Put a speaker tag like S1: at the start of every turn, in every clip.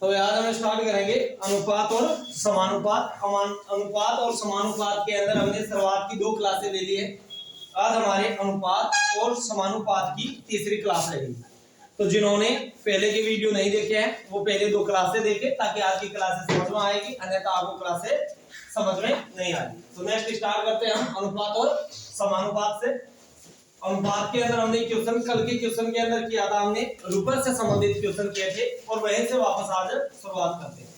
S1: तो आज हम स्टार्ट करेंगे अनुपात और समानुपात। अनुपात और समानुपात के अंदर हमने शुरुआत की 2 क्लासें ले ली है। आज हमारे अनुपात और समानुपात की तीसरी क्लास रहेगी। तो जिन्होंने पहले के वीडियो नहीं देखे हैं वो पहले 2 क्लासें देखें ताकि आज की क्लासें समझ में आएगी, अन्यथा आपको क्लासें समझ में नहीं आएगी। तो नेक्स्ट स्टार्ट करते हैं हम अनुपात और समानुपात से। अनुपात के अंदर हमने क्वेश्चन कल के क्वेश्चन के अंदर किया था, हमने रुपए से संबंधित क्वेश्चन किए थे और वहीं से वापस आज शुरुआत करते हैं।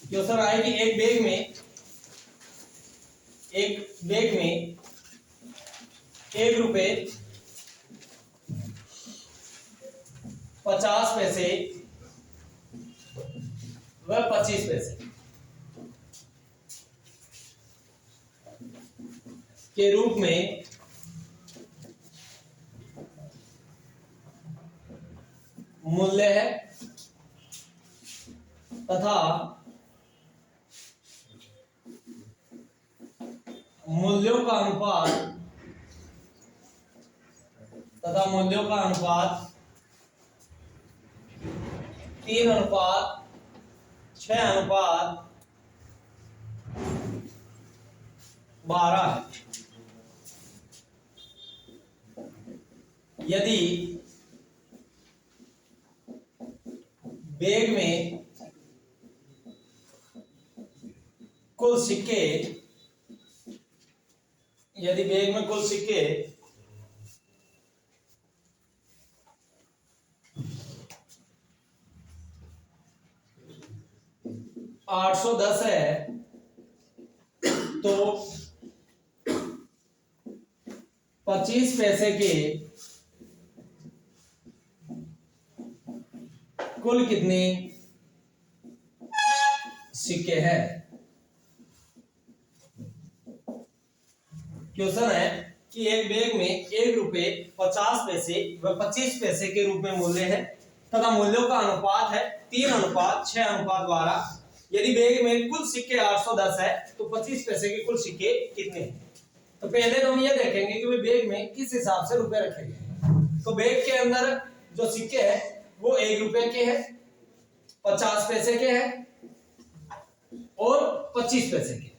S1: क्वेश्चन आए कि एक बैग में 1 रुपए 50 पैसे व 25 पैसे के रूप में मूल्य है तथा मूल्यों का अनुपात 3:6:12 है। यदि बैग में कुल सिक्के 810 है तो 25 पैसे के कुल कितने सिक्के हैं। क्वेश्चन है कि एक बैग में 1 रुपए 50 पैसे व 25 पैसे के रूप में मूल्य है तथा मूल्यों का अनुपात है 3:6:12। यदि बैग में कुल सिक्के 810 है तो 25 पैसे के कुल सिक्के कितने हैं। तो पहले तो हम ये देखेंगे कि बैग में किस हिसाब से रुपए रखे गए। तो बैग के अंदर जो सिक्के हैं वो 1 रुपए के हैं, 50 पैसे के हैं और 25 पैसे के।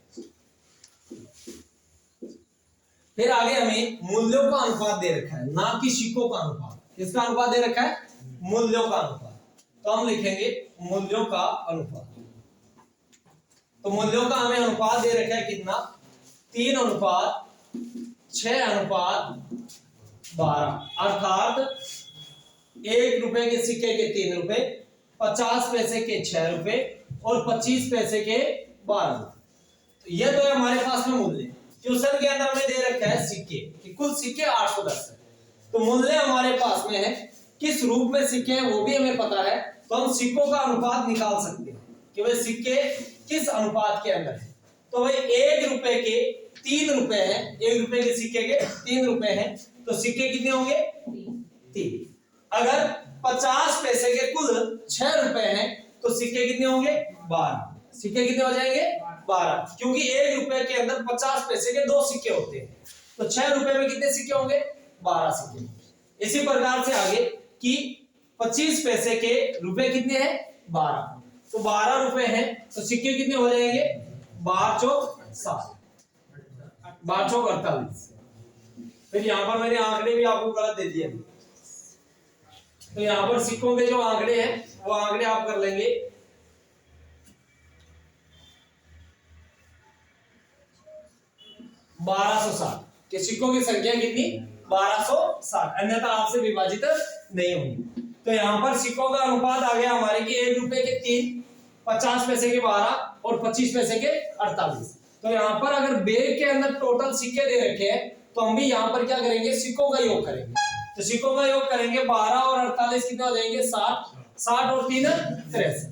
S1: फिर आगे हमें मूल्यों का अनुपात दे रखा है, ना कि सिक्कों का अनुपात। किसका अनुपात दे रखा है? मूल्यों का अनुपात। तो हम लिखेंगे मूल्यों का अनुपात। तो मूल्यों का हमें अनुपात दे रखा है कितना? 3:6:12। अर्थात 1 रुपए के सिक्के के 3 रुपए, 50 पैसे के 6 रुपए और 25 पैसे के 12 रुपए। तो यह तो है हमारे पास में मूल्य। क्वेश्चन के अंदर हमें दे रखा है सिक्के कि कुल सिक्के 810 है। तो मूल्य हमारे पास में है, किस रूप में सिक्के हैं वो भी हमें पता है। तो हम सिक्कों का अनुपात निकाल सकते हैं कि भाई सिक्के किस अनुपात के अंदर है। तो भाई 1 रुपए के 3 रुपए हैं, 1 रुपए के सिक्के के 3 रुपए हैं तो सिक्के कितने होंगे? 3। अगर 50 पैसे के कुल 6 रुपए हैं तो सिक्के कितने होंगे? 12। सिक्के कितने हो जाएंगे? 12, क्योंकि 1 रुपए के अंदर 50 पैसे के 2 सिक्के होते हैं। तो 6 रुपए में कितने सिक्के होंगे? 12 सिक्के। इसी प्रकार से आगे कि 25 पैसे के रुपए कितने हैं? 12। तो 12 रुपए हैं तो सिक्के कितने हो जाएंगे? 12 चौक 7, 12 चौक 48। फिर यहां पर मैंने आंकड़े भी आपको गलत दे दिए। तो यहां पर सिक्कों के जो आंकड़े हैं वो आंकड़े आप कर लेंगे 1260 के सिक्कों की संख्या कितनी? 1260, अन्यथा आपसे विभाजित नहीं होगी। तो यहां पर सिक्कों का अनुपात आ गया हमारे कि 1 रुपए के 3, 50 पैसे के 12 और 25 पैसे के 48। तो यहां पर अगर बैग के अंदर टोटल सिक्के दे रखे हैं तो हम भी यहां पर क्या करेंगे? सिक्कों का योग करेंगे। तो सिक्कों का योग करेंगे 12 और 48 कितने हो जाएंगे? 60। 60 और 3 63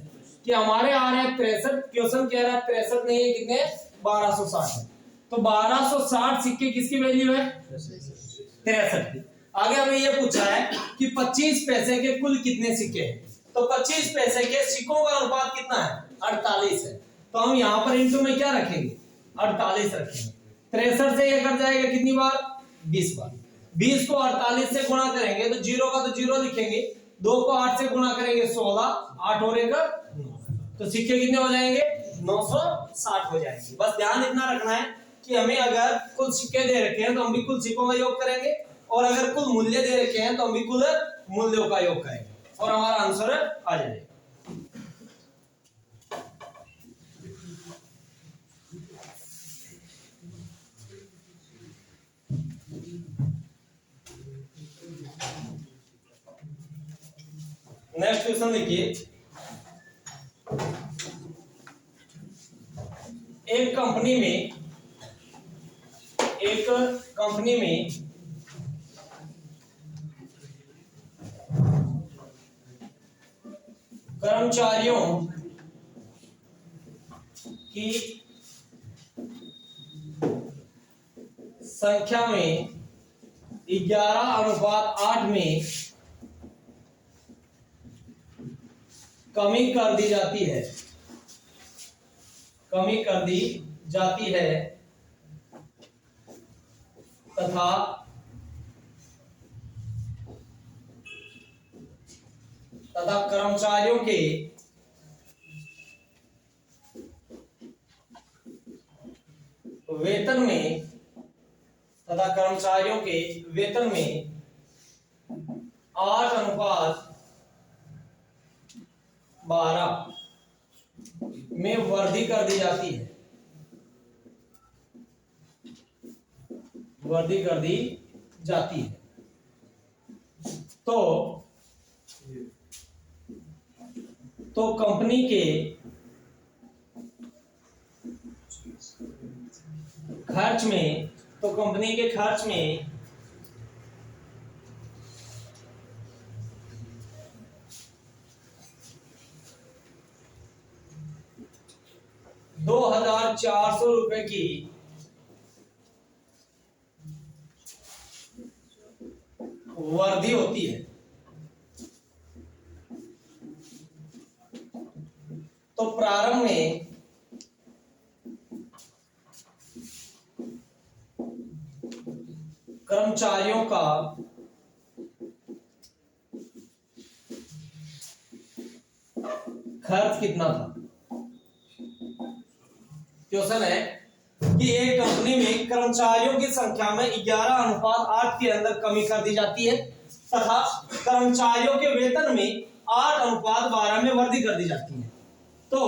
S1: कि हमारे आ रहे हैं 63। क्वेश्चन कह रहा है 63 नहीं है, कितने? 1260 है। तो 1260 सिक्के किसकी वैल्यू है? 63 की। आगे हमें यह पूछा है कि 25 पैसे के कुल कितने सिक्के हैं। तो 25 पैसे के सिक्कों का अनुपात कितना है? 48 है। तो हम यहां पर इंटू में क्या रखेंगे? 48 रखेंगे। 63 से ये कट जाएगा कितनी बार? 20 बार। 20 को 48 से गुणा करेंगे तो 0 का तो 0 लिखेंगे, 2 को 8 से गुणा करेंगे 16, 8 और 1 9, तो सिक्के कितने हो जाएंगे 960 हो जाएंगे। बस ध्यान इतना रखना है कि हमें अगर कुल सिक्के दे रखे हैं तो हम भी कुल सिक्कों का योग करेंगे, और अगर कुल मूल्य दे रखे हैं तो हम भी कुल मूल्यों का योग करेंगे और हमारा आंसर आ जाएगा। नेक्स्ट क्वेश्चन देखिए, एक कंपनी में कर्मचारियों की संख्या में 11:8 में कमी कर दी जाती है तथा कर्मचारियों के वेतन में 8:12 में वृद्धि कर दी जाती है तो कंपनी के खर्च में 2,400 रुपए की वृद्धि होती है। तो प्रारंभ में कर्मचारियों का खर्च कितना था? क्वेश्चन है कि एक कंपनी में कर्मचारियों की संख्या में 11:8 के अंदर कमी कर दी जाती है तथा कर्मचारियों के वेतन में 8:12 में वृद्धि कर दी जाती है। तो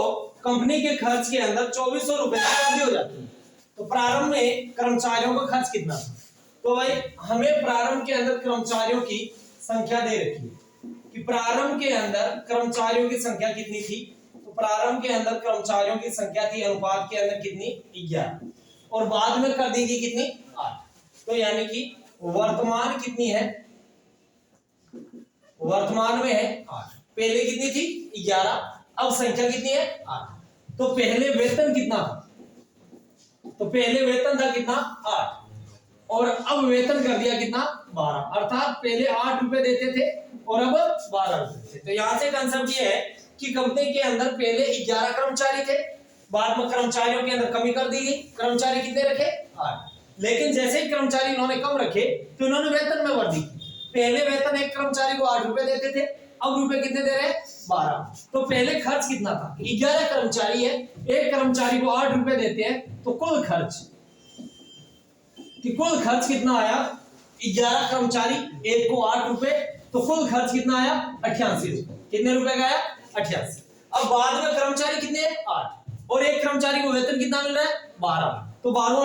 S1: कंपनी के खर्च के अंदर 2400 रुपए की वृद्धि हो जाती है। तो प्रारंभ में कर्मचारियों का खर्च कितना था? तो भाई हमें प्रारंभ के अंदर कर्मचारियों की संख्या दे रखी है कि प्रारंभ के अंदर कर्मचारियों की संख्या कितनी थी। तो प्रारंभ के अंदर कर्मचारियों की संख्या थी अनुपात के अंदर कितनी 11, और बाद में कर दी गई कितनी 8। तो यानी कि वर्तमान कितनी है, वर्तमान में है 8, पहले कितनी थी 11, अब संख्या कितनी है 8। तो पहले वेतन कितना था? तो पहले वेतन था कितना 8, और अब वेतन कर दिया कितना 12, अर्थात पहले 8 रुपए देते थे और अब 12 रुपए थे। तो यहां से कंसेप्ट ये है कि कंपनी के अंदर पहले 11 कर्मचारी थे, बाद में कर्मचारियों के अंदर कमी कर दी गई, कर्मचारी कितने रखे 8, लेकिन जैसे ही कर्मचारी इन्होंने कम रखे तो इन्होंने वेतन में वृद्धि की। पहले वेतन एक कर्मचारी को 8 रुपए देते थे, अब रुपए कितने दे रहे हैं 12। तो पहले खर्च कितना था? 11 कर्मचारी है, एक कर्मचारी को 8 रुपए देते हैं, तो कुल खर्च कितना आया? 11 कर्मचारी, एक को 8 रुपए, तो कुल खर्च कितना आया 88 रुपए। कितने रुपए का आया 88। अब बाद में कर्मचारी कितने हैं 8, और एक कर्मचारी को वेतन कितना मिल रहा है 12, तो 12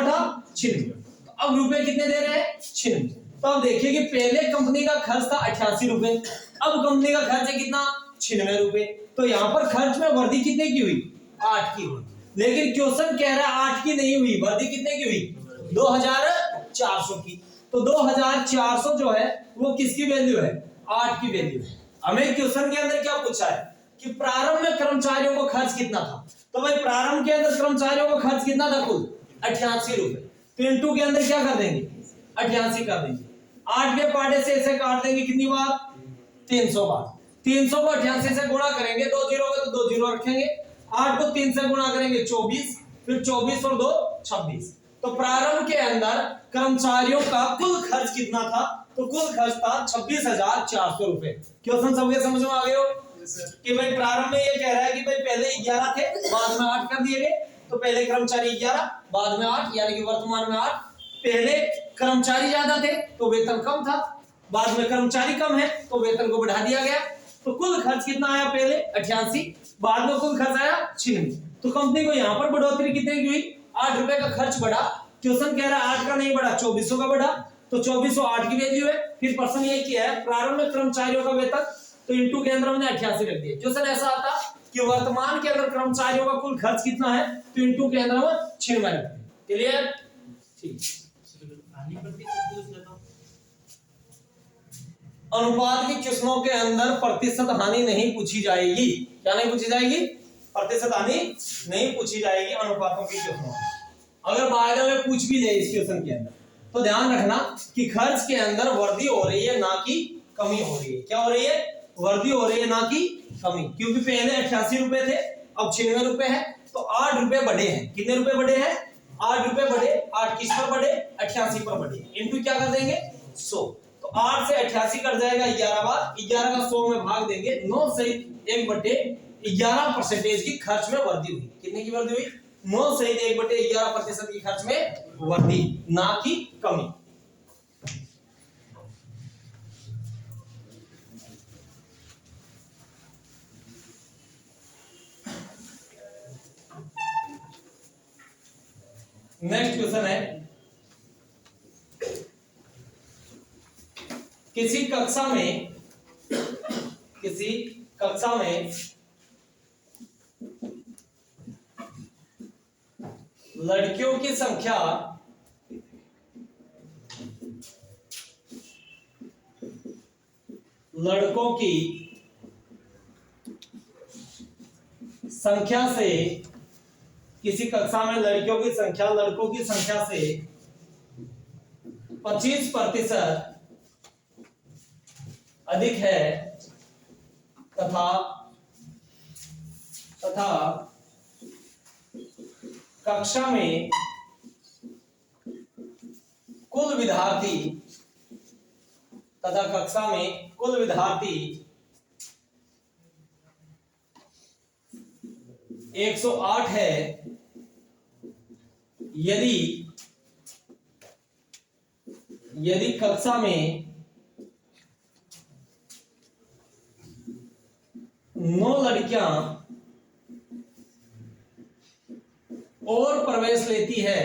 S1: 96। तो अब रुपए कितने दे रहे हैं 96। तो अब देखिए कि पहले कंपनी का खर्च था 88 रुपए, अब कंपनी का खर्च है कितना 96 रुपए। तो यहाँ पर खर्च में वृद्धि कितने की हुई 8 की हुई, लेकिन क्वेश्चन कह रहा है 8 की नहीं हुई, वृद्धि कितने की हुई 2400 की। तो 2400 जो है वो किसकी वैल्यू है 8 की वैल्यू है। हमें क्वेश्चन के अंदर क्या पूछा है कि प्रारंभ में कर्मचारियों को खर्च कितना था। तो भाई प्रारंभ के अंदर कर्मचारियों को खर्च कितना था कुल 88 रुपए, तो इनटू के अंदर क्या कर देंगे 88 कर देंगे, 8 के पार्टे से ऐसे काट देंगे कितनी बार 300 बार। 300 को 88 से गुणा करेंगे, 2 जीरो का तो 2 जीरो रखेंगे, 8 को 3 से गुणा करेंगे 24, फिर 24 और 2 26। तो प्रारंभ के अंदर कर्मचारियों का कुल खर्च कितना था तो कुल खर्च था 26,400 रुपए। क्वेश्चन सबके समझ में आ गए हो कि भाई प्रारंभ में ये कह रहा है कि भाई पहले 11 थे, बाद में 8 कर दिए गए, तो पहले कर्मचारी 11, बाद में 8, यानी कि वर्तमान में 8। पहले कर्मचारी ज्यादा थे तो वेतन कम था, बाद में कर्मचारी कम है तो वेतन को बढ़ा दिया गया। तो कुल खर्च कितना आया? पहले 88, बाद में कुल खर्च आया 96। तो कंपनी को यहाँ पर बढ़ोतरी कितने की हुई? 8 रुपए का खर्च बढ़ा। क्वेश्चन कह रहा है 8 का नहीं बढ़ा, 2400 का बढ़ा, तो 2408 की वैल्यू है। फिर प्रश्न ये किया है प्रारंभ में कर्मचारियों का वेतन, तो इंटू के अंदर हमने 88 रख दिया। क्वेश्चन ऐसा आता कि वर्तमान के अंदर कर्मचारियों का कुल खर्च कितना है, तो इंटू के अंदर हम 96 रखते हैं। क्लियर? ठीक। अनुपात की क्वेश्चनों के अंदर प्रतिशत हानि नहीं पूछी जाएगी। क्या नहीं पूछी जाएगी? प्रतिशत हानि नहीं पूछी जाएगी अनुपातों की क्वेश्चनों। अगर बाद में पूछ भी ले इस क्वेश्चन के अंदर तो ध्यान रखना कि खर्च के अंदर वृद्धि हो रही है ना कि कमी हो रही है। क्या हो रही है? वृद्धि हो रही है ना कि कमी, क्योंकि पहले 88 रुपए थे, अब 96 रुपए है, तो 8 रुपए बढ़े हैं। कितने रुपए बढ़े हैं? 8 रुपए बढ़े। 8 किस पर बढ़े? 88 पर बढ़े। इनटू क्या कर देंगे? 100। तो 8 से 88 कट जाएगा 11 बार, 11 का 100 में भाग देंगे, 9 सहित 1/11% की खर्च में वृद्धि हुई। कितने की वृद्धि हुई? 9 सहित 1/11% की खर्च में वृद्धि, ना कि कमी। नेक्स्ट क्वेश्चन है, किसी कक्षा में लड़कियों की संख्या लड़कों की संख्या से, किसी कक्षा में लड़कियों की संख्या लड़कों की संख्या से 25% अधिक है तथा कक्षा में कुल विद्यार्थी 108 है, यदि कक्षा में 9 लड़कियां और प्रवेश लेती है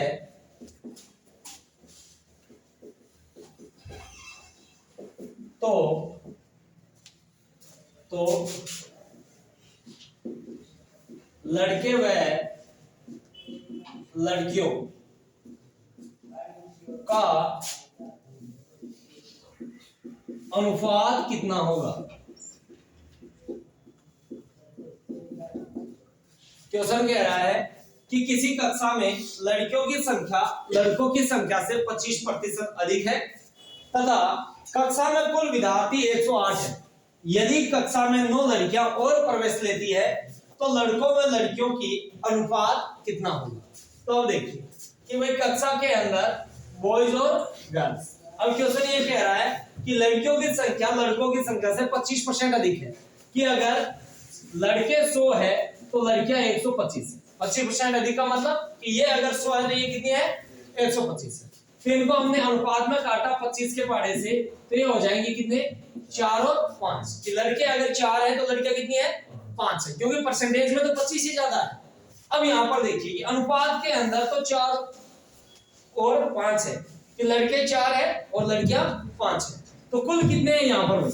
S1: तो लड़के व लड़कियों का अनुपात कितना होगा? क्वेश्चन कह रहा है कि किसी कक्षा में लड़कियों की संख्या लड़कों की संख्या से 25% अधिक है तथा कक्षा में कुल विद्यार्थी 108 है। यदि कक्षा में 9 लड़कियां और प्रवेश लेती है तो लड़कों व लड़कियों की अनुपात कितना होगा? तो अब देखिए कि भाई कक्षा के अंदर बॉयज और गर्ल्स, अब क्वेश्चन ये कह रहा है कि लड़कियों की संख्या लड़कों की संख्या से 25% अधिक है, कि अगर लड़के 100 है तो लड़कियां 125 है। 25% अधिक का मतलब कि ये अगर 100 है तो ये कितनी है? 125 है। फिर इनको हमने अनुपात में काटा 25 के पाड़े से, तो ये हो जाएंगे कितने? 4 और 5। कि लड़के अगर 4 है तो लड़कियां कितनी है? 5 है, क्योंकि परसेंटेज में तो 25 ही ज्यादा है। अब यहां पर देखिए कि अनुपात के अंदर तो 4 और 5 है, कि लड़के 4 है और लड़कियां 5 है, तो कुल कितने हैं यहाँ पर?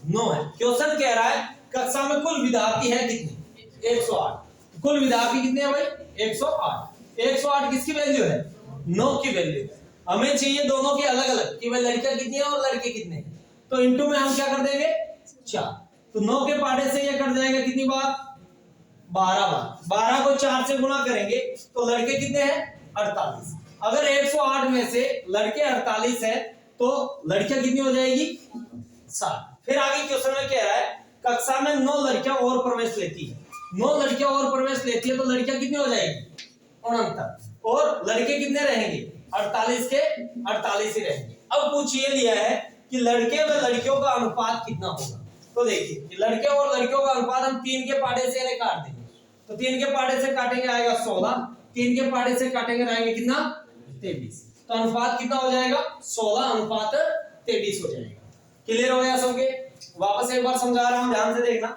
S1: 9 है। क्वेश्चन कह रहा है कक्षा में कुल विद्यार्थी है कितने? 108। कुल विद्यार्थी कितने हैं भाई? 108। 108 किसकी वैल्यू है? 9 की वैल्यू। हमें चाहिए दोनों की अलग अलग, कि भाई लड़कियां कितनी है और लड़के कितने हैं, तो इनटू में हम क्या कर देंगे? 4। तो 9 के पाड़े से ये कट जाएगा कितनी बार? 12 बार। 12 को 4 से गुणा करेंगे तो लड़के कितने हैं? 48। अगर 108 में से लड़के 48 है तो लड़कियां कितनी हो जाएगी? 7। फिर आगे क्वेश्चन में कह रहा है कक्षा में 9 लड़कियां और प्रवेश लेती है। 9 लड़कियां और प्रवेश लेती है तो लड़कियां कितनी हो जाएगी? 69। और लड़के कितने रहेंगे? 48 के 48 ही रहेंगे। अब पूछ ये लिया है कि लड़के व लड़कियों का अनुपात कितना होगा। तो देखिए कि लड़के और लड़कियों का अनुपात हम 3 के पाटे से इन्हें काट देंगे। तो 3 के पाटे से काटेंगे आएगा 16, 3 के पाटे से काटेंगे आएंगे कितना 23। तो अनुपात कितना हो जाएगा 16 अनुपात 23 हो जाएगा। क्लियर हो गया सबके। वापस एक बार समझा रहा हूं, ध्यान से देखना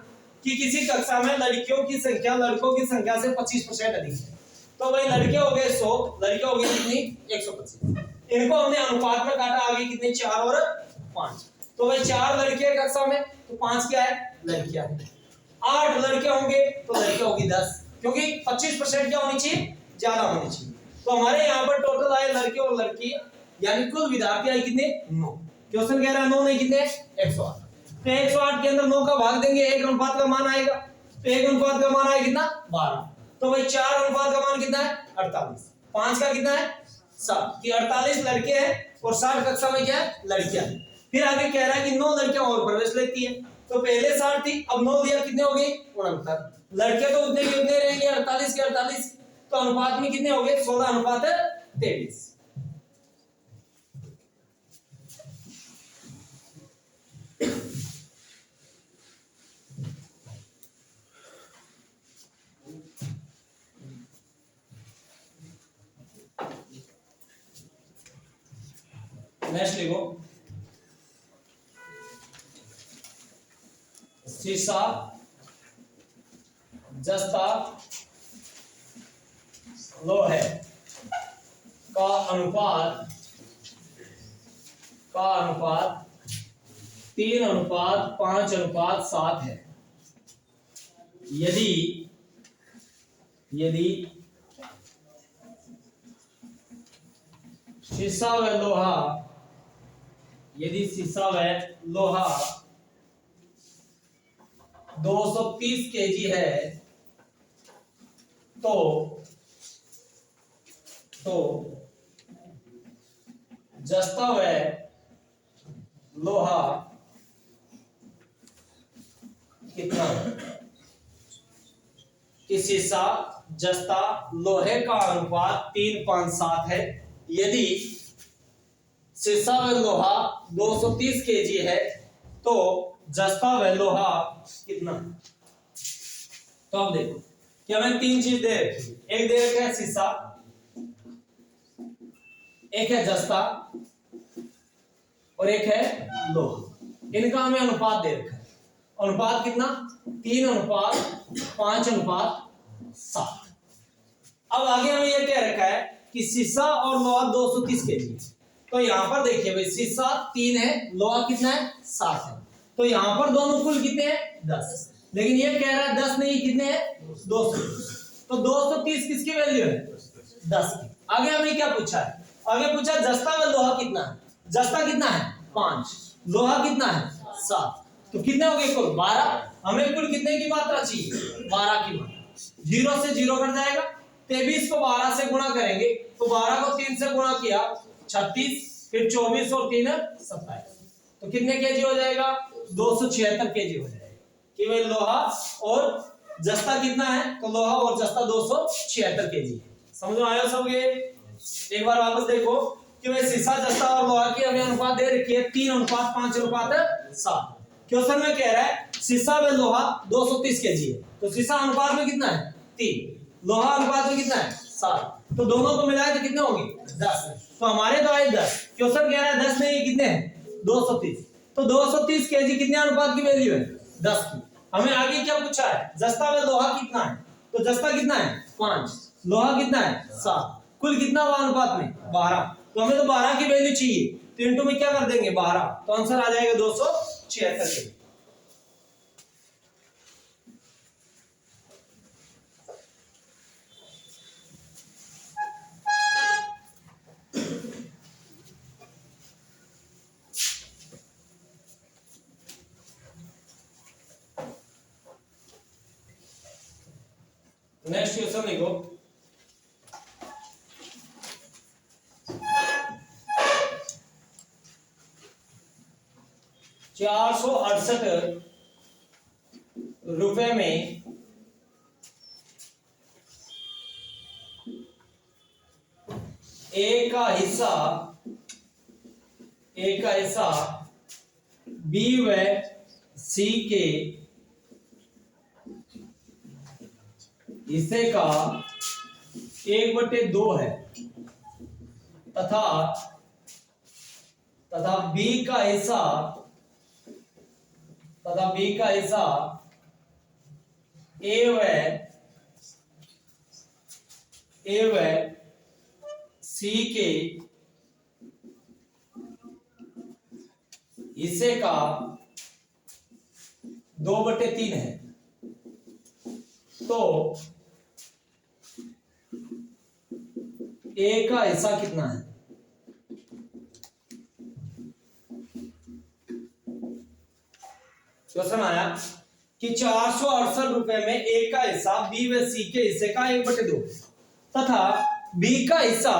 S1: कि किसी कक्षा में लड़कियों की संख्या लड़कों की संख्या से 25% अधिक है। तो भाई लड़के हो गए 100, लड़कियां हो गई कितनी 125। इनको हमने अनुपात में काटा, आगे कितने 4 और 5। तो भाई 4 लड़के कक्षा में तो 5 क्या है लड़कियां है। 8 लड़के होंगे तो लड़कियां होगी 10, क्योंकि 25% क्या होनी चाहिए ज्यादा होनी चाहिए। तो हमारे यहाँ पर टोटल आए लड़के और लड़की यानी कुल विद्यार्थी आए कितने 9। क्वेश्चन कह रहा है 9 नहीं कितने 108। तो 108 के अंदर 9 का भाग देंगे, 1 अनुपात का मान आएगा। तो 1 अनुपात का मान आएगा कितना 12। तो भाई 4 अनुपात का मान कितना है 48। 5 का कितना है 7 कि 48 लड़के हैं और 60 कक्षा में क्या है लड़कियां हैं। फिर आगे कह रहा है कि 9 लड़कियां और प्रवेश लेती हैं। तो पहले 60 थी, अब 9 दिया, कितने हो गए 69। लड़के तो उतने के उतने रहेंगे 48 के 48। तो अनुपात में कितने हो गए 16 अनुपात 23। नेक्स्ट लिखो शीशा जस्ता लोहे का अनुपात 3:5:7 है। यदि शीशा व लोहा 230 केजी है तो जस्ता व लोहा कितना है। कि शीशा जस्ता लोहे का अनुपात 3:5:7 है। यदि शीशा व लोहा 230 केजी है तो जस्ता व लोहा कितना। तो अब देखो कि हमें 3 चीज दे रखी है। एक दे रखा है शीशा, एक है जस्ता और एक है लोहा। इनका हमें अनुपात दे रखा है। अनुपात कितना 3:5:7। अब आगे हमें यह कह रखा है कि शीशा और लोहा 230 केजी। तो यहां पर देखिए भाई शीशा 3 है, लोहा कितना है 7 है। तो यहां पर दोनों कुल कितने हैं 10। लेकिन ये कह रहा है 10 नहीं कितने हैं 230। तो 230 किसकी वैल्यू है 10 की। आगे हमें क्या पूछा है, आगे पूछा जस्ता व लोहा कितना है। जस्ता कितना है 5, लोहा कितना है 7। तो कितने हो गए कुल 12। हमें कुल कितने की मात्रा चाहिए 12 की मात्रा। 0 से 0 कट जाएगा। 23 को 12 से गुणा करेंगे तो 12 को 3 से गुणा किया 36, फिर 24 और 3 27। तो कितने केजी हो जाएगा 276 केजी हो जाएगा। केवल लोहा और जस्ता कितना है तो लोहा और जस्ता 276 केजी है। समझ में आया सबके। एक बार वापस देखो कि भाई शीशा जस्ता और लोहा की हमें अनुपात दे रखी है 3:5:7। क्वेश्चन में कह रहा है शीशा व लोहा 230 केजी है। तो शीशा अनुपात में कितना है 3, लोहा अनुपात में कितना है 7। तो दोनों को मिलाए तो कितने होंगे 10। तो हमारे तो आए 10। क्वेश्चन कह रहा है 10 नहीं कितने हैं 230। तो 230 केजी कितने अनुपात की वैल्यू है 10 की। हमें आगे क्या पूछा है जस्ता व लोहा कितना है। तो जस्ता कितना है 5, लोहा कितना है 7, कुल कितना हुआ अनुपात में 12। तो हमें तो 12 की वैल्यू चाहिए। तो इनटू में क्या कर देंगे 12। तो आंसर आ जाएगा 276 केजी। नेक्स्ट क्वेश्चन देखो 468 रुपए में एक का हिस्सा ए का हिस्सा बी व सी के हिस्से का 1/2 है तथा बी का हिस्सा ए व सी के हिस्से का 2/3 है। तो ए का हिस्सा कितना है? क्वेश्चन आया कि 468 रुपए में ए का हिस्सा बी व सी के हिस्से का 1/2 तथा बी का हिस्सा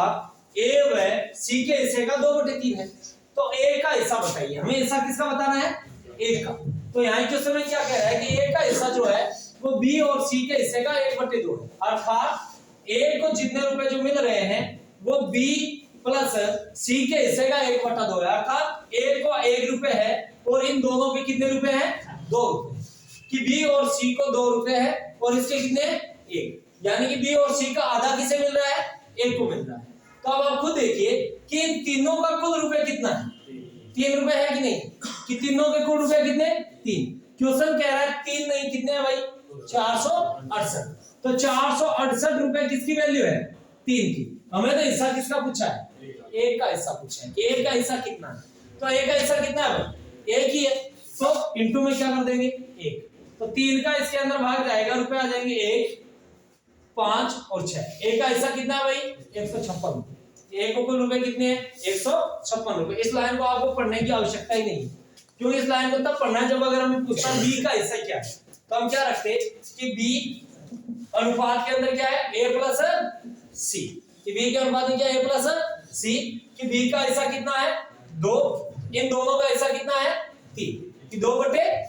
S1: ए व सी के हिस्से का 2/3 है। तो ए का हिस्सा बताइए, हमें हिस्सा किसका बताना है? ए का। तो यहाँ क्वेश्चन में क्या कह रहा है कि ए का हिस्सा जो है वो बी और सी के हिस्से का 1/2 है, अर्थात ए को जितने रुपए जो मिल रहे हैं वो बी प्लस सी के हिस्से का 1/2 है, अर्थात ए को 1 रुपए है और इन दोनों के कितने रुपए हैं? 2 रुपए। कि बी और सी को 2 रुपए है और इसके कितने? 1, यानी कि बी और सी का आधा किसे मिल रहा है? 1 को मिल रहा है। तो अब आप खुद देखिए कि इन तीनों का कुल रुपए कितना है? 3 रुपए है कि नहीं? कि तीनों के कुल रुपए कितने? 3। क्वेश्चन कह रहा है 3 नहीं, कितने है भाई? 468। तो 468 रुपए किसकी वैल्यू है? 3 की। हमें तो हिस्सा किसका पूछा है? 1 का हिस्सा पूछा है कि 1 का हिस्सा कितना है। तो 1 का हिस्सा कितना है भाई? 1 ही है, तो इंटू में क्या कर देंगे? 1। तो 3 का इसके अंदर भाग जाएगा, रुपए आ जाएंगे 1, 5 और 6। 1 का हिस्सा कितना है भाई? 156। 1 को कुल रुपए कितने हैं? 156 रुपए। इस लाइन को आपको पढ़ने की आवश्यकता ही नहीं है, क्योंकि इस लाइन को तब पढ़ना है जब अगर हमें पूछता है बी का हिस्सा क्या है, तो हम क्या रखते कि बी अनुपात के अंदर क्या है? ए प्लस सी। कि बी के अनुपात में क्या है? ए प्लस सी। कि बी का हिस्सा कितना है? 2। इन दोनों का हिस्सा कितना है? 3। कि 2/3।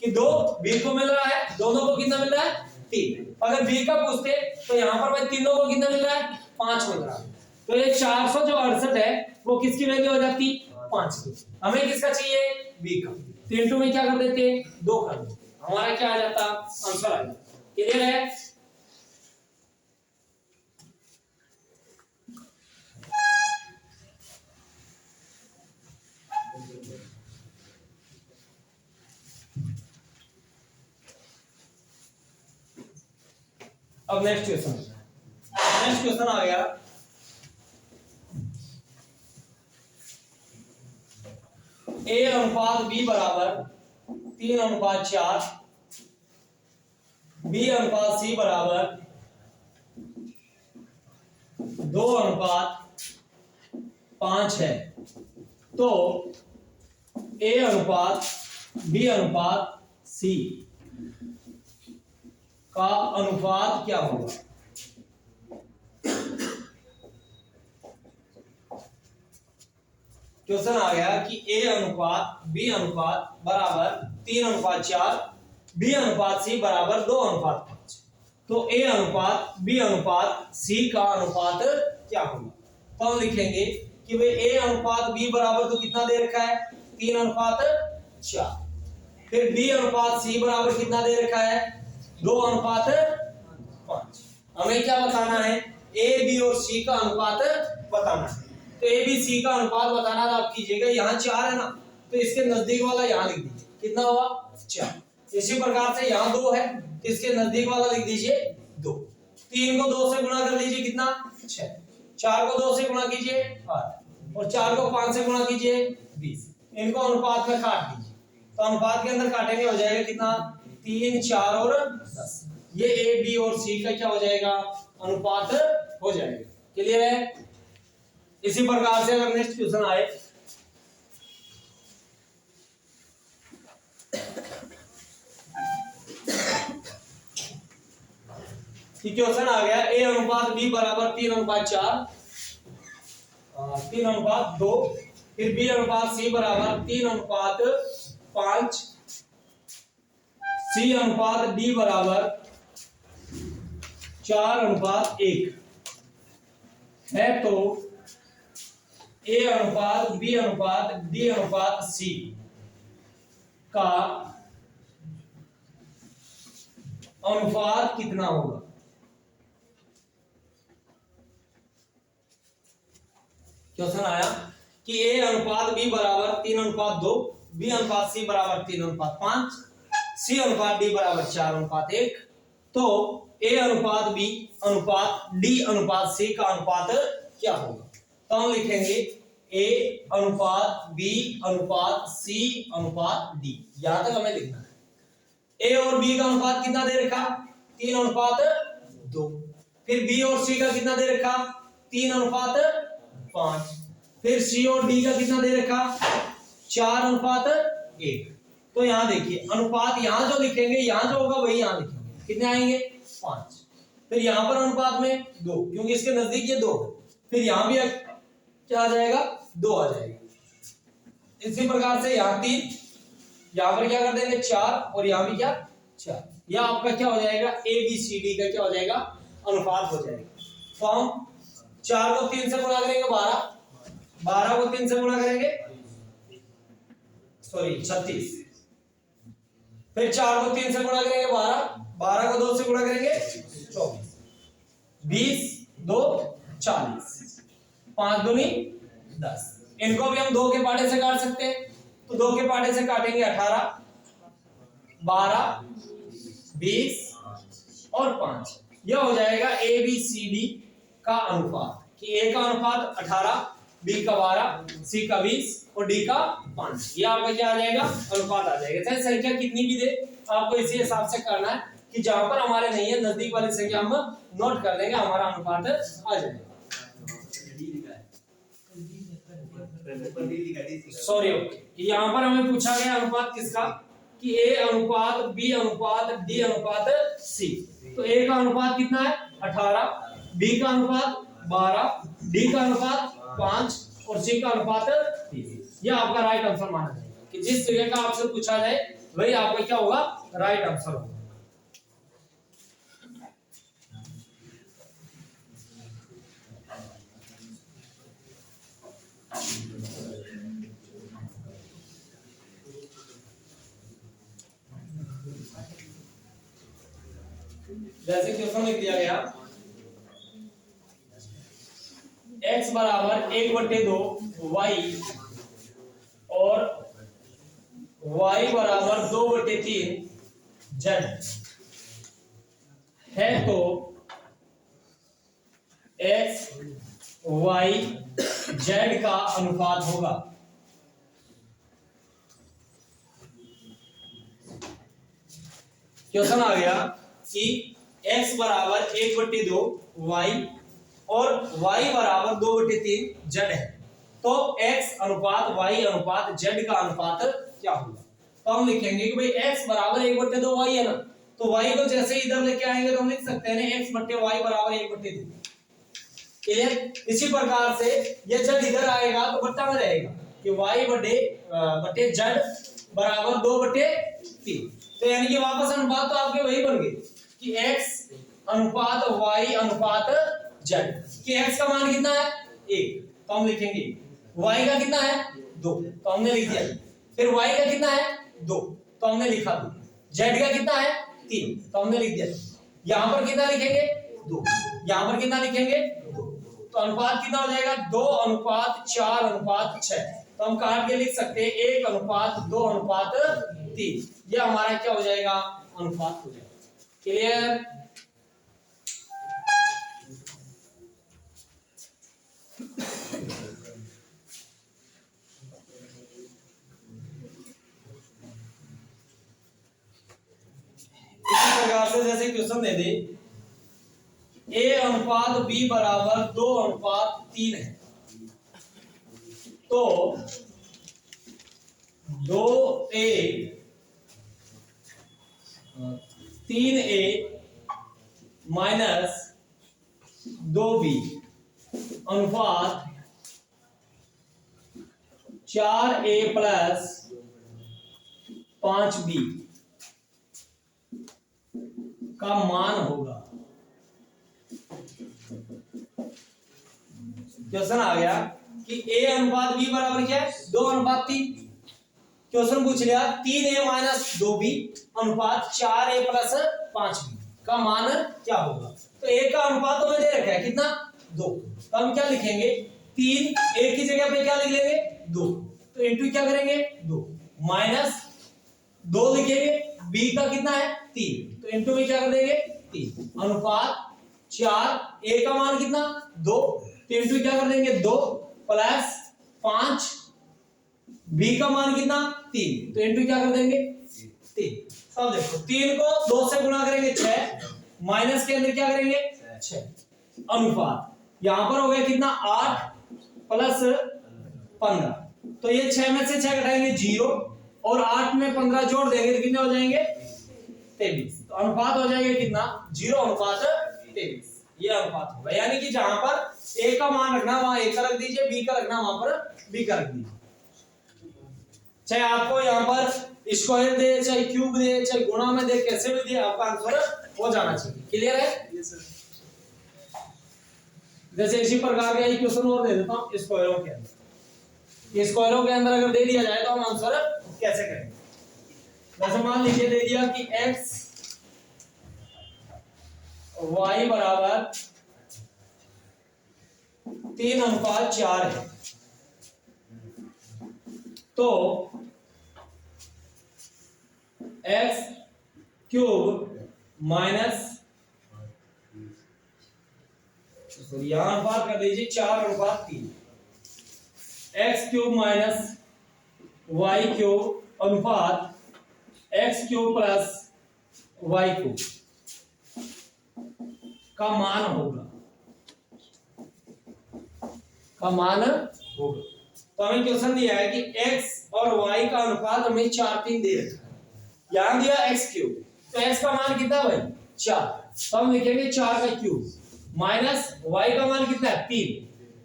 S1: कि 2 बी को मिल रहा है, दोनों को कितना मिल रहा है? 3। अगर बी का पूछते तो यहाँ पर भाई तीनों को कितना मिल रहा है? 5 मिल रहा है। तो ये 468 है वो किसकी वैल्यू हो जाती? 5 की। हमें किसका चाहिए? बी का। तो इंटू में क्या कर देते? 2 कर देते, हमारा क्या आ जाता? आंसर आ जाता। क्लियर है? अब नेक्स्ट क्वेश्चन आ गया। ए अनुपात बी बराबर 3:4, बी अनुपात सी बराबर 2:5 है। तो ए अनुपात बी अनुपात सी का अनुपात क्या होगा? क्वेश्चन आ गया कि ए अनुपात बी अनुपात बराबर 3:4, बी अनुपात सी बराबर 2:5। तो ए अनुपात बी अनुपात सी का अनुपात क्या होगा? तो हम लिखेंगे कि भाई ए अनुपात बी बराबर तो कितना दे रखा है? 3:4। फिर बी अनुपात सी बराबर कितना दे रखा है? 2:5। हमें क्या बताना है? ए बी और सी का अनुपात बताना है। तो ए बी सी का अनुपात बताना तो आप कीजिएगा, यहाँ 4 है ना, तो इसके नजदीक वाला यहाँ लिख दीजिए। कितना हुआ? 4। इसी प्रकार से यहाँ 2 है तो इसके नजदीक वाला लिख दीजिए 2। 3 को 2 से गुणा कर लीजिए, कितना? 6। 4 को 2 से गुणा कीजिए 8 और 4 को 5 से गुणा कीजिए 20। इनको अनुपात में काट दीजिए, तो अनुपात के अंदर काटेंगे हो जाएगा कितना? 3, 4 और 10। ये ए बी और सी का क्या हो जाएगा? अनुपात हो जाएगा। क्लियर है? इसी प्रकार से अगर नेक्स्ट क्वेश्चन आए कि क्वेश्चन आ गया ए अनुपात बी बराबर 3:4, 3:2, फिर बी अनुपात सी बराबर 3:5, सी अनुपात डी बराबर 4:1 है। तो ए अनुपात बी अनुपात डी अनुपात सी का अनुपात कितना होगा। क्वेश्चन आया कि ए अनुपात बी बराबर 3:2, बी अनुपात सी बराबर 3:5, सी अनुपात डी बराबर 4:1, तो ए अनुपात बी अनुपात डी अनुपात सी का अनुपात क्या होगा। तो हम लिखेंगे ए अनुपात बी अनुपात सी अनुपात डी, यहां तक हमें लिखना है। ए और बी का अनुपात कितना दे रखा, 3:2। फिर बी और सी का कितना दे रखा, 3:5। फिर सी और डी का कितना दे रखा, 4:1। तो यहां देखिए अनुपात यहां जो लिखेंगे, यहां जो होगा वही यहां लिखेंगे, कितने आएंगे 5। फिर यहां पर अनुपात में 2, क्योंकि इसके नजदीक ये 2 है। फिर यहां भी क्या आ जाएगा, 2 आ जाएगा। इसी प्रकार से यहां 3, यहां पर क्या कर देंगे 4, और यहां भी क्या 4। यह आपका क्या हो जाएगा, ए बी सी डी का क्या हो जाएगा, अनुपात हो जाएगा। तो हम 4 को 3 से गुणा करेंगे 12, 12 को 3 से गुणा करेंगे 36। फिर 4 को 3 से गुणा करेंगे 12, 12 को 2 से गुणा करेंगे 24, 20 2 40, 5 दूनी 10। इनको भी हम 2 के पाटे से काट सकते हैं, तो 2 के पाटे से काटेंगे 18, 12 20 और 5। यह हो जाएगा ए बी सी डी का अनुपात, कि ए का अनुपात 18, बी का 12, सी का 20 और डी का 5। ये आपका क्या आ जाएगा, अनुपात आ जाएगा। चाहे संख्या कितनी भी दे, आपको इसी हिसाब से करना है कि जहां पर हमारे नहीं है नजदीक वाली संख्या हम नोट कर देंगे, हमारा अनुपात आ जाएगा। सॉरी, यहां पर हमें पूछा गया अनुपात किसका, कि ए अनुपात बी अनुपात डी अनुपात सी। तो ए का अनुपात कितना है 18, बी का अनुपात 12, डी का अनुपात 5 और सी का अनुपात 30। यह आपका राइट आंसर माना जाएगा, कि जिस जगह का आपसे पूछा जाए वही आपका क्या होगा, राइट आंसर होगा। जैसे क्वेश्चन लिख दिया गया, x बराबर 1/2 y और y बराबर 2/3 z है, तो x y z का अनुपात होगा। क्वेश्चन आ गया कि x बराबर 1/2 y और y बराबर 2/3 z है, तो x अनुपात y अनुपात z का अनुपात क्या होगा। तो हम लिखेंगे कि भाई x बराबर 1/2 y है ना, तो y को जैसे इधर लेके आएंगे तो हम लिख सकते हैं x बट्टे y बराबर 1/2। क्लियर। इसी प्रकार से ये z इधर आएगा तो बट्टा में रहेगा कि y बट्टे z बराबर 2/3। तो यानी कि वापस अनुपात तो आपके वही बन गए कि x अनुपात y अनुपात z, कि x का मान कितना है 1, तो हम लिखेंगे y का कितना है 2, तो हमने लिख दिया। फिर y का कितना है 2, तो हमने लिखा 2। z का कितना है 3, तो हमने लिख दिया। यहां पर कितना लिखेंगे 2, यहां पर कितना लिखेंगे 2, तो अनुपात कितना हो जाएगा 2:4:6। तो हम काट के लिख सकते हैं 1:2:3। यह हमारा क्या हो जाएगा, अनुपात हो जाएगा। क्लियर। इसी प्रकार से जैसे क्वेश्चन दे दे a अनुपात b बराबर 2:3 है, तो 2a 3a माइनस 2b अनुपात 4a प्लस 5b का मान होगा। क्वेश्चन आ गया कि a अनुपात b बराबर क्या है 2:3। क्वेश्चन पूछ लिया 3a माइनस 2b अनुपात 4a प्लस 5b का मान क्या होगा। तो a का अनुपात हमें दे रखा है कितना 2, तो हम क्या लिखेंगे 3 a की जगह पे क्या लिख लेंगे 2, तो इंटू क्या करेंगे 2 माइनस 2 लिखेंगे b का कितना है 3, तो इंटू में क्या कर देंगे 3 अनुपात 4 a का मान कितना 2, तो इंटू क्या कर देंगे 2 प्लस 5 b का मान कितना 3, तो इंटू क्या कर देंगे 3। अब देखो 3 को 2 से गुणा करेंगे 6 माइनस के अंदर क्या करेंगे 6 अनुपात यहां पर हो गया कितना 8 प्लस 15, तो ये 6 में से 6 घटाएंगे 0 और 8 में 15 जोड़ देंगे तो कितने हो जाएंगे 23, तो अनुपात हो जाएगा कितना 0:23। ये अनुपात होगा, यानी कि जहां पर a का मान रखना वहां a का रख दीजिए, b का रखना वहां पर b का रख दीजिए। चाहे आपको यहाँ पर स्क्वायर दे चाहे क्यूब दे चाहे गुणा में दे कैसे भी दे आपका आंसर हो जाना चाहिए। क्लियर है?
S2: Yes sir.
S1: जैसे इसी प्रकार का एक क्वेश्चन और दे देता हूँ स्क्वायरों के अंदर। स्क्वायरों के अंदर अगर दे दिया जाए तो हम आंसर कैसे करेंगे। जैसे मान लीजिए दे दिया कि x y बराबर 3:4 है, तो x क्यूब माइनस यहां अनुपात कर दीजिए 4:3, x cube minus y cube अनुपात x cube plus y cube का मान होगा तो हमें क्वेश्चन दिया है कि x और y का अनुपात हमें 4:3 दे रखा है, यहां दिया x क्यूब, तो x का मान कितना है भाई 4, तो हम लिखेंगे 4 का क्यूब माइनस y का मान कितना है 3,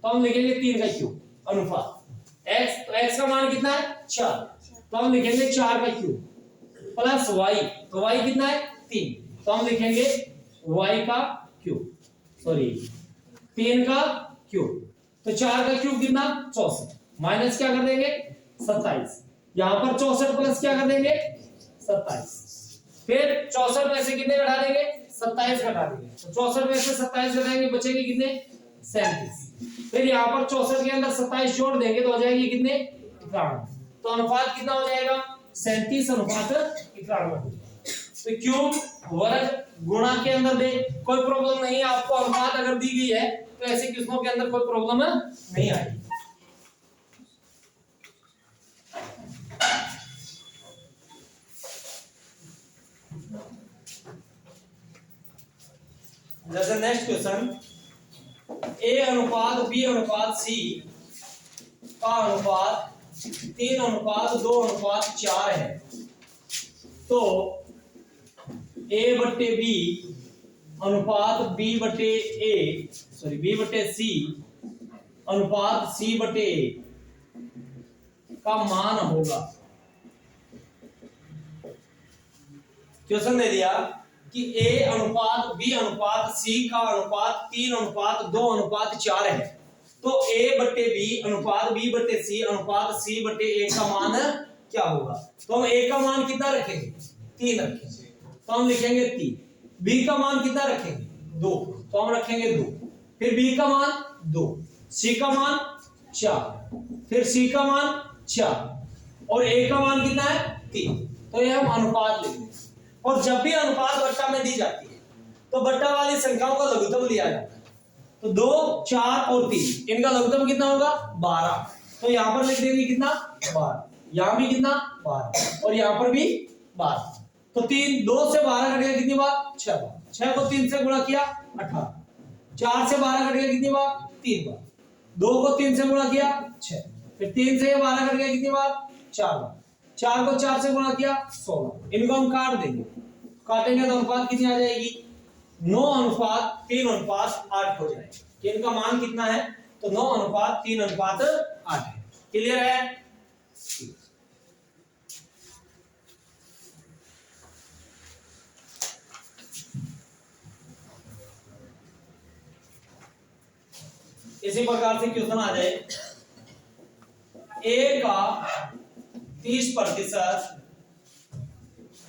S1: तो हम लिखेंगे 3 का क्यूब अनुपात x, तो x का मान कितना है 4, तो हम लिखेंगे 4 का क्यूब प्लस y, तो y कितना है 3, तो हम लिखेंगे y का क्यूब 3 का क्यूब, तो 4 का क्यूब कितना 64 माइनस क्या कर देंगे 27, यहां पर 64 प्लस क्या कर देंगे 27, फिर 64 में से कितने घटा देंगे 27 घटा देंगे, तो 64 में से 27 घटाएंगे बचेंगे कितने 37, फिर यहां पर 64 के अंदर 27 जोड़ देंगे तो हो जाएगी कितने 91, तो अनुपात कितना हो जाएगा 37:91। तो क्यूब वर्ग गुणा के अंदर दे कोई प्रॉब्लम नहीं है, आपको अनुपात अगर दी गई है तो ऐसे क्वेश्चनों के अंदर कोई प्रॉब्लम नहीं आएगी। जैसे नेक्स्ट क्वेश्चन a अनुपात b अनुपात c का अनुपात 3:2:4 है, तो a बट्टे b अनुपात b बट्टे c अनुपात c बट्टे a का मान होगा। क्वेश्चन दे दिया कि a अनुपात b अनुपात c का अनुपात 3:2:4 है, तो a बट्टे b अनुपात b बट्टे c अनुपात c बट्टे a का मान क्या होगा। तो हम a का मान कितना रखेंगे 3 रखेंगे, तो हम लिखेंगे 3, b का मान कितना रखेंगे 2, तो हम रखेंगे 2, फिर b का मान 2, c का मान 4, फिर c का मान 4 और a का मान कितना है 3, तो ये हम अनुपात लिखेंगे। और जब भी अनुपात बट्टा में दी जाती है तो बट्टा वाली संख्याओं का लघुत्तम लिया जाता है, तो 2, 4 और 3 इनका लघुत्तम कितना होगा 12, तो यहां पर लिख देंगे कितना 12, यहां भी कितना 12 और यहां पर भी 12, तो 2 से 12 कट गया कितनी बार 6 बार, 6 को 3 से गुणा किया 18, 4 से 12 कट गया कितनी बार 3 बार, 2 को 3 से गुणा किया 6, फिर 3 से 12 कट गया कितनी बार 4 बार, 4 को 4 से गुणा किया 16, इनको हम काट देंगे, काटेंगे तो अनुपात कितनी आ जाएगी 9:3:8 हो जाएगा। इनका मान कितना है तो 9:3:8 है। क्लियर है? इसी प्रकार से क्वेश्चन आ जाए ए का 30%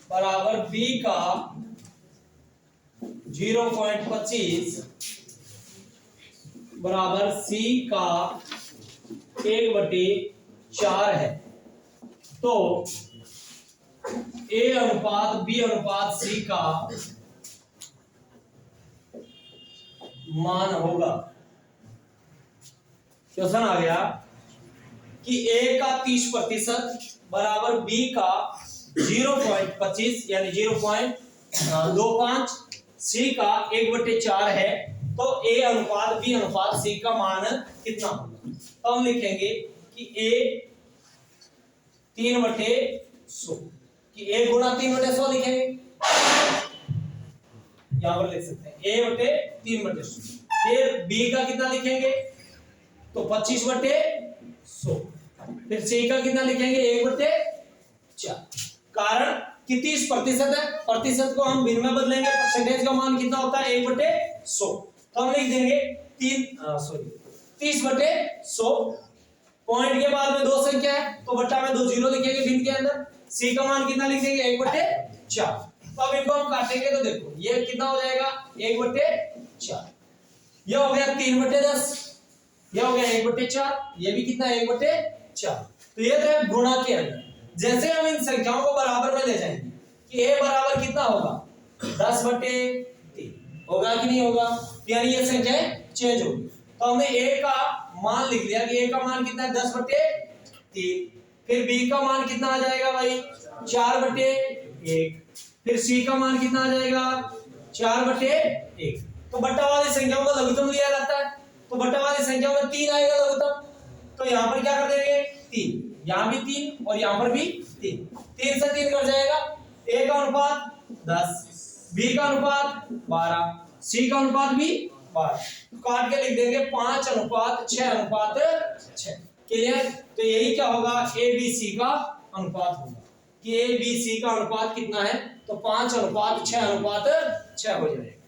S1: बराबर बी का 0.25 बराबर सी का 1/4 है। तो ए अनुपात बी अनुपात सी का मान होगा, क्वेश्चन आ गया कि ए का 30% बराबर बी का 0.25 यानी 0.25, सी का 1/4 है। तो ए अनुपात बी अनुपात सी का मान कितना होगा? तो हम लिखेंगे कि ए 3/100 कि ए गुणा 3/100 लिखेंगे, यहां पर लिख सकते हैं a/3/100। फिर b का कितना लिखेंगे तो 25/100। फिर c का कितना लिखेंगे 1/4। कारण कि 30% है, प्रतिशत को हम भिन्न में बदलेंगे, परसेंटेज का मान कितना होता है 1/100। तो हम लिख देंगे 30/100। पॉइंट के बाद में दो संख्या है तो बट्टा में 2 जीरो लिखेंगे भिन्न के अंदर। c का मान कितना लिख देंगे 1/4। तो अब इनको हम काटेंगे तो देखो ये कितना हो जाएगा 1/4। ये हो गया 3/10, ये हो गया 1/4, ये भी कितना 1/4। तो ये तो है गुणा के अंदर। जैसे हम इन संख्याओं को बराबर में ले जाएंगे कि a बराबर कितना होगा 10/3 होगा कि नहीं होगा, यानी ये संख्याएं चेंज होगी। तो हमने a का मान लिख लिया कि a का मान कितना है 10/3। फिर b का मान कितना आ जाएगा भाई 4/1। फिर c का मान कितना आ जाएगा 4/1। तो बट्टा वाली संख्याओं का लघुत्तम लिया जाता है, तो बट्टा वाली संख्याओं में 3 आएगा लघुत्तम। तो यहां पर क्या कर देंगे 3, यहां भी 3 और यहां पर भी 3। 3 से 3 कट जाएगा। a का अनुपात 10, b का अनुपात 12, c का अनुपात भी 12। काट के लिख देंगे 5:6:6। क्लियर? तो यही क्या होगा a b c का अनुपात होगा कि a b c का अनुपात कितना है तो 5:6:6 हो जाएगा।